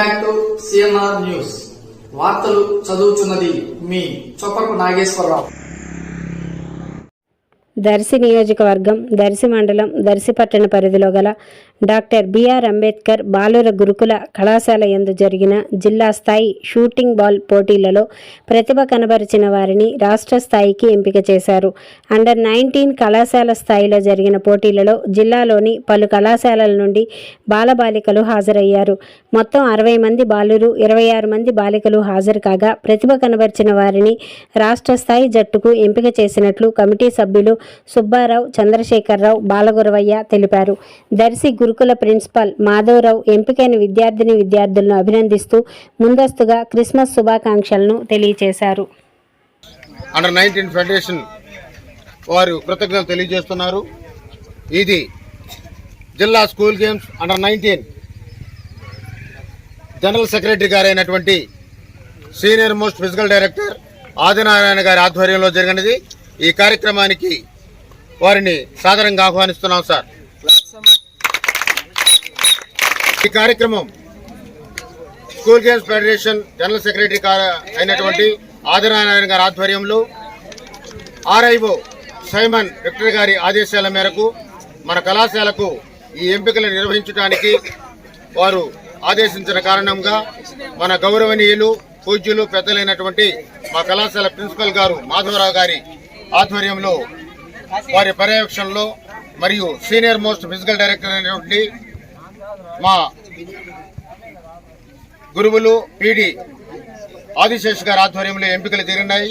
Back to CNR news. వార్తలు చదువుతున్నది మీ చొప్పకు నాగేశ్వరరావు. దర్శి నియోజకవర్గం, దర్శి మండలం, దర్శి పట్టణ పరిధిలో గల డాక్టర్ బిఆర్ అంబేద్కర్ బాలుర గురుకుల కళాశాల యందు జరిగిన జిల్లా స్థాయి షూటింగ్ బాల్ పోటీలలో ప్రతిభ కనబరిచిన వారిని రాష్ట్ర స్థాయికి ఎంపిక చేశారు. అండర్ 19 కళాశాల స్థాయిలో జరిగిన పోటీలలో జిల్లాలోని పలు కళాశాలల నుండి బాలబాలికలు హాజరయ్యారు. మొత్తం 60 మంది బాలురు, 26 మంది బాలికలు హాజరు కాగా ప్రతిభ కనబరిచిన వారిని రాష్ట్ర స్థాయి జట్టుకు ఎంపిక చేసినట్లు కమిటీ సభ్యులు సుబ్బారావు, చంద్రశేఖరరావు, బాలగురవయ్య తెలిపారు. దర్శి గురుకుల ప్రిన్సిపాల్ మాధవరావు ఎంపికైన విద్యార్థులను అభినందిస్తూ ముందస్తుగా క్రిస్మస్ శుభాకాంక్షలను తెలియజేశారు. అండర్ 19 ఫెడరేషన్ వారు కృతజ్ఞతలు తెలియజేస్తున్నారు. ఇది జిల్లా school games under 19 general secretary గారైనటువంటి senior most physical director Adinarayana గారి ఆధ్వర్యంలో జరిగినది. ఈ కార్యక్రమానికి వారిని సాదరంగా ఆహ్వానిస్తున్నాం సార్. ఈ కార్యక్రమం school games federation general secretary అయినటువంటి ఆదినారాయణ గారి ఆధ్వర్యంలో ఆర్ఐఓ సైమన్ విక్టర్ గారి ఆదేశాల మేరకు మన కళాశాలకు ఈ ఎంపికలు నిర్వహించడానికి వారు ఆదేశించిన కారణంగా మన గౌరవనీయులు, పూజ్యులు, పెద్దలైనటువంటి మా కళాశాల ప్రిన్సిపల్ గారు మాధవరావు గారి ఆధ్వర్యంలో వారి పర్యవేక్షణలో మరియు సీనియర్ మోస్ట్ ఫిజికల్ డైరెక్టర్ అయినటువంటి మా గురువులు పీడి ఆదిశేష్ గారి ఆధ్వర్యంలో ఎంపికలు జరిగినాయి.